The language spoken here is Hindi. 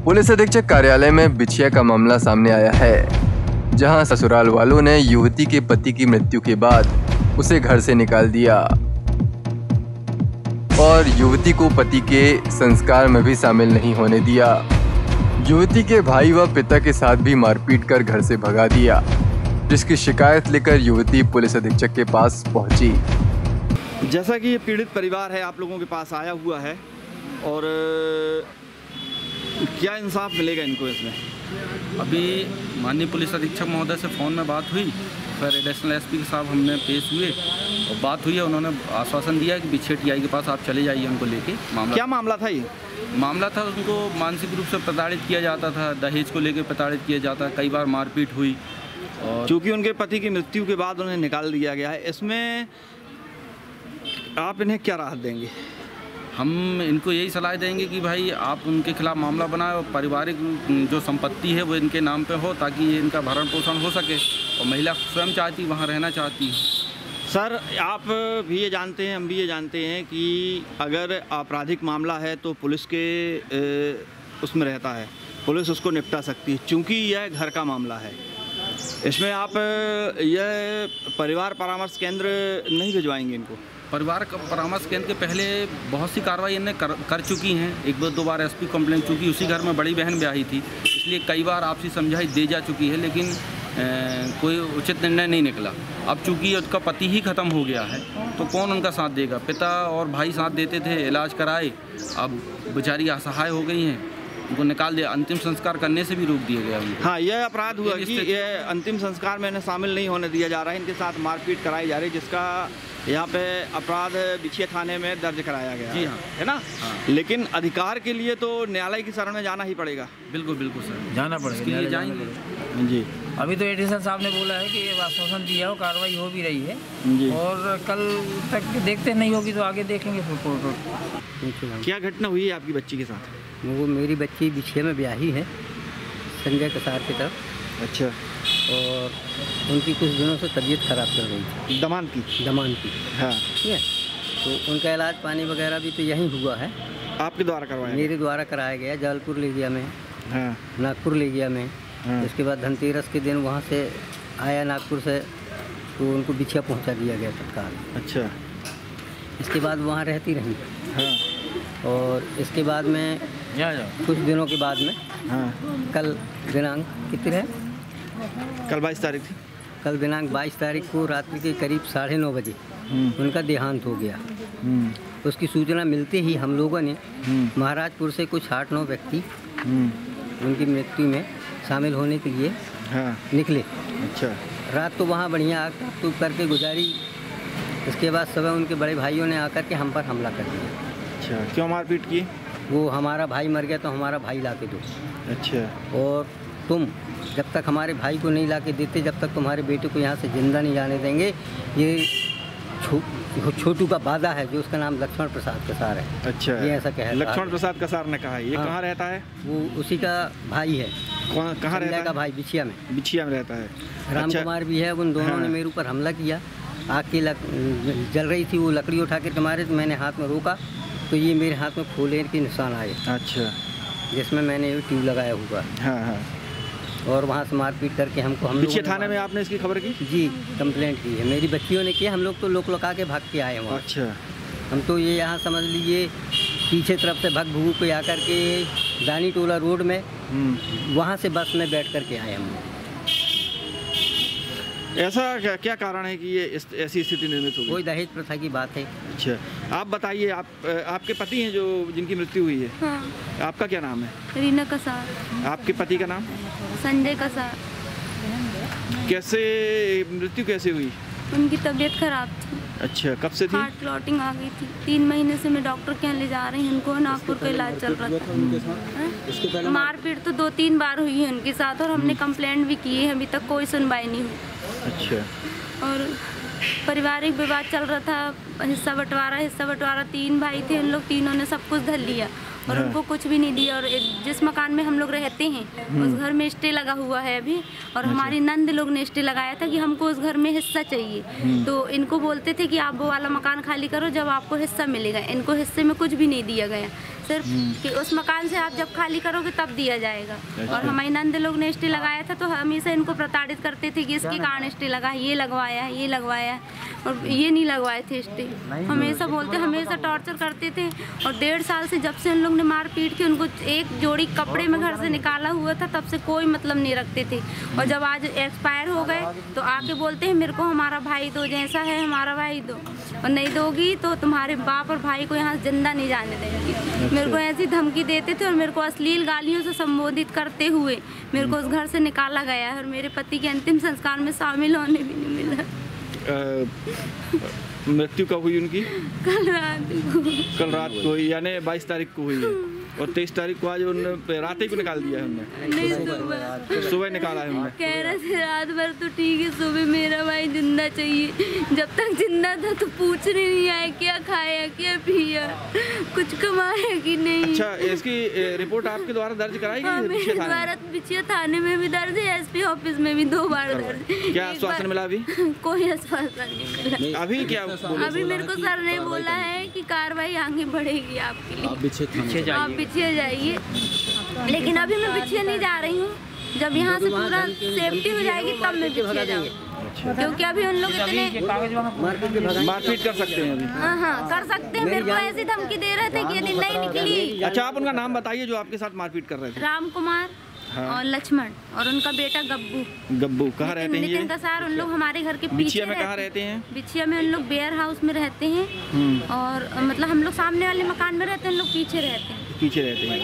पुलिस अधीक्षक कार्यालय में बिछिया का मामला सामने आया है, जहां ससुराल वालों ने युवती के पति की मृत्यु के बाद उसे घर से निकाल दिया और युवती को पति के संस्कार में भी शामिल नहीं होने दिया। युवती के भाई व पिता के साथ भी मारपीट कर घर से भगा दिया, जिसकी शिकायत लेकर युवती पुलिस अधीक्षक के पास पहुंची। जैसा कि ये पीड़ित परिवार है आप लोगों के पास आया हुआ है, और क्या इंसाफ मिलेगा इनको इसमें? अभी माननीय पुलिस अधीक्षक महोदय से फ़ोन में बात हुई, फिर एडिशनल एसपी के साहब हमने पेश हुए और बात हुई है। उन्होंने आश्वासन दिया कि बिछिया टीआई के पास आप चले जाइए उनको लेके। क्या मामला था ये? मामला था उनको मानसिक रूप से प्रताड़ित किया जाता था, दहेज को लेकर प्रताड़ित किया जाता, कई बार मारपीट हुई और चूँकि उनके पति की मृत्यु के बाद उन्हें निकाल दिया गया है। इसमें आप इन्हें क्या राहत देंगे? हम इनको यही सलाह देंगे कि भाई आप उनके खिलाफ मामला बनाए और पारिवारिक जो संपत्ति है वो इनके नाम पे हो, ताकि ये इनका भरण पोषण हो सके। और महिला स्वयं चाहती वहाँ रहना चाहती है। सर, आप भी ये जानते हैं, हम भी ये जानते हैं कि अगर आपराधिक मामला है तो पुलिस के उसमें रहता है, पुलिस उसको निपटा सकती है। चूँकि यह घर का मामला है, इसमें आप यह परिवार परामर्श केंद्र नहीं भिजवाएंगे इनको? परिवार परामर्श केंद्र के पहले बहुत सी कार्रवाई इन्हें कर चुकी हैं। एक दो बार एसपी कंप्लेन, चूँकि उसी घर में बड़ी बहन ब्याही थी, इसलिए कई बार आपसी समझाई दे जा चुकी है, लेकिन कोई उचित निर्णय नहीं निकला। अब चूँकि उसका पति ही ख़त्म हो गया है तो कौन उनका साथ देगा? पिता और भाई साथ देते थे, इलाज कराए, अब बेचारी असहाय हो गई हैं, उनको निकाल दिया। अंतिम संस्कार करने से भी रोक दिया गया उनको। हाँ, यह अपराध हुआ कि यह अंतिम संस्कार में इन्हें शामिल नहीं होने दिया जा रहा है, इनके साथ मारपीट कराई जा रही है, जिसका यहाँ पे अपराध बिछिया थाने में दर्ज कराया गया। जी हाँ, है ना? हाँ। लेकिन अधिकार के लिए तो न्यायालय की शरण में जाना ही पड़ेगा। बिल्कुल बिल्कुल सर, जाना पड़ेगा, लिए जाएंगे जी। अभी तो एडिशनल साहब ने बोला है कि ये आश्वासन दिया हो, कार्रवाई हो भी रही है जी। और कल तक देखते नहीं होगी तो आगे देखेंगे फिर। क्या घटना हुई है आपकी बच्ची के साथ? वो मेरी बच्ची बिछिया में ब्याही है, संजय कसार की तरफ। अच्छा। और उनकी कुछ दिनों से तबीयत खराब चल रही थी, दमान की। हाँ, ठीक है। तो उनका इलाज पानी वगैरह भी तो यहीं हुआ है। आपके द्वारा करवाया? मेरे द्वारा कराया गया, जबलपुर ले गया मैं, हाँ। नागपुर ले गया मैं। हाँ। उसके बाद धनतेरस के दिन वहाँ से आया नागपुर से, तो उनको बिछिया पहुँचा दिया गया तत्काल। अच्छा। इसके बाद वहाँ रहती रही। हाँ। और इसके बाद में कुछ दिनों के बाद में, हाँ। कल दिनांक कितने है? कल 22 तारीख थी। कल दिनांक 22 तारीख को रात्रि के करीब 9:30 बजे उनका देहांत हो गया। उसकी सूचना मिलते ही हम लोगों ने महाराजपुर से कुछ 8-9 व्यक्ति उनकी मृत्यु में शामिल होने के लिए निकले। अच्छा। रात तो वहाँ बढ़िया आग तूप करके गुजारी। इसके बाद सुबह उनके बड़े भाइयों ने आकर के हम पर हमला कर दिया। अच्छा, क्यों मारपीट की? वो हमारा भाई मर गया तो हमारा भाई ला के दो। अच्छा। और तुम जब तक हमारे भाई को नहीं ला के देते, जब तक तुम्हारे बेटे को यहाँ से जिंदा नहीं जाने देंगे। ये छोटू का वादा है, जो उसका नाम लक्ष्मण प्रसाद कसार है। अच्छा। ये ऐसा कहता है। लक्ष्मण प्रसाद कसार ने कहा है। ये कहाँ रहता है? वो उसी का भाई है। कहाँ रहता है? का भाई बिछिया में। बिछिया में रहता है। राम कुमार भी है। उन दोनों ने मेरे ऊपर हमला किया। आग की जल रही थी, वो लकड़ी उठा के मारे तो मैंने हाथ में रोका तो ये मेरे हाथ में खोले के निशान आए। अच्छा। जिसमें मैंने ट्यूब लगाया हुआ। हाँ हाँ। और वहाँ से मारपीट करके हमको बिछिया थाने में आपने इसकी खबर की? जी, कंप्लेंट की है। मेरी बच्चियों ने किया, हम लोग तो लोक लगा के भाग के आए वहाँ। अच्छा। हम तो ये यहाँ समझ लीजिए पीछे तरफ से भग भूग पे आकर के दानी टोला रोड में वहाँ से बस में बैठ कर के आए हम। ऐसा क्या कारण है कि ये ऐसी स्थिति निर्मित हो गई? कोई दहेज प्रथा की बात है। अच्छा, आप बताइए, आपके पति हैं जो जिनकी मृत्यु हुई है? हाँ। आपका क्या नाम है? रीना कसार। आपके पति का नाम? संजय कसार। कैसे मृत्यु कैसे हुई? उनकी तबीयत खराब थी। अच्छा, कब से थी? हार्ट क्लॉटिंग आ गई थी। 3 महीने से मैं डॉक्टर के यहाँ ले जा रही हूँ उनको। नागपुर का इलाज चल रहा था। मारपीट तो 2-3 बार हुई है उनके साथ और हमने कंप्लेंट भी की है, अभी तक कोई सुनवाई नहीं हुई। अच्छा। और पारिवारिक विवाद चल रहा था, हिस्सा बंटवारा 3 भाई थे, उन लोग तीनों ने सब कुछ धर लिया और उनको कुछ भी नहीं दिया। और जिस मकान में हम लोग रहते हैं उस घर में स्टे लगा हुआ है अभी, और हमारी नंद लोग ने स्टे लगाया था कि हमको उस घर में हिस्सा चाहिए। तो इनको बोलते थे कि आप वो वाला मकान खाली करो, जब आपको हिस्सा मिलेगा। इनको हिस्से में कुछ भी नहीं दिया गया। सिर्फ कि उस मकान से आप जब खाली करोगे तब दिया जाएगा। और हमारी नंद लोग ने स्टे लगाया था तो हमेशा इनको प्रताड़ित करते थे कि इसके कारण स्टे लगा, ये लगवाया है, ये लगवाया है, और ये नहीं लगवाए थे स्टे। हमेशा बोलते, हमेशा टॉर्चर करते थे। और 1.5 साल से जब से उन लोग ने मार पीट के उनको एक जोड़ी कपड़े में घर से निकाला हुआ था तब से कोई मतलब नहीं रखते थे। और जब आज एक्सपायर हो गए तो आके बोलते हैं मेरे को हमारा भाई दो, जैसा है हमारा भाई दो, और नहीं दोगी तो तुम्हारे बाप और भाई को यहाँ जिंदा नहीं जाने देंगे। मेरे को ऐसी धमकी देते थे और मेरे को अश्लील गालियों से संबोधित करते हुए मेरे को उस घर से निकाला गया है। और मेरे पति के अंतिम संस्कार में शामिल होने भी नहीं मिला। मृत्यु कब हुई उनकी? कल रात को हुई, यानी 22 तारीख को हुई है। और 23 तारीख को आज उन रात ही को निकाल दिया है उन्होंने? नहीं, सुबह निकाला है उन्होंने। कह रहे थे रात भर तो ठीक है, सुबह मेरा भाई जिंदा चाहिए। जब तक जिंदा था तो पूछने नहीं आए क्या खाया, क्या पिया, कुछ कमाया कि नहीं। अच्छा, इसकी रिपोर्ट आपके द्वारा दर्ज कराई गई? मेरे द्वारा बिछिया थाने में भी दर्ज है, SP ऑफिस में भी 2 बार दर्ज। क्या आश्वासन मिला अभी? कोई आश्वासन नहीं मिला। अभी क्या? अभी मेरे को सर ने बोला है कि कार्रवाई आगे बढ़ेगी आपके लिए, आप पीछे जाइए। लेकिन अभी मैं पीछे नहीं जा रही हूँ, जब यहाँ से पूरा सेफ्टी हो जाएगी तब मैं पीछे जाऊँ। क्योंकि अभी उन लोग इतने मारपीट कर सकते हैं अभी। हाँ कर सकते हैं। मेरे को ऐसी धमकी दे रहे थे कि यदि नहीं निकली। अच्छा, आप उनका नाम बताइए जो आपके साथ मारपीट कर रहे थे। राम कुमार और लक्ष्मण और उनका बेटा गब्बू। गब्बू कहाँ रहते हैं? नितिन कसार। उन लोग हमारे घर के पीछे बिछिया में कहाँ रहते हैं? बिछिया में उन लोग वेयर हाउस में रहते हैं। और मतलब हम लोग सामने वाले मकान में रहते हैं, उन लोग पीछे रहते हैं। पीछे रहते हैं।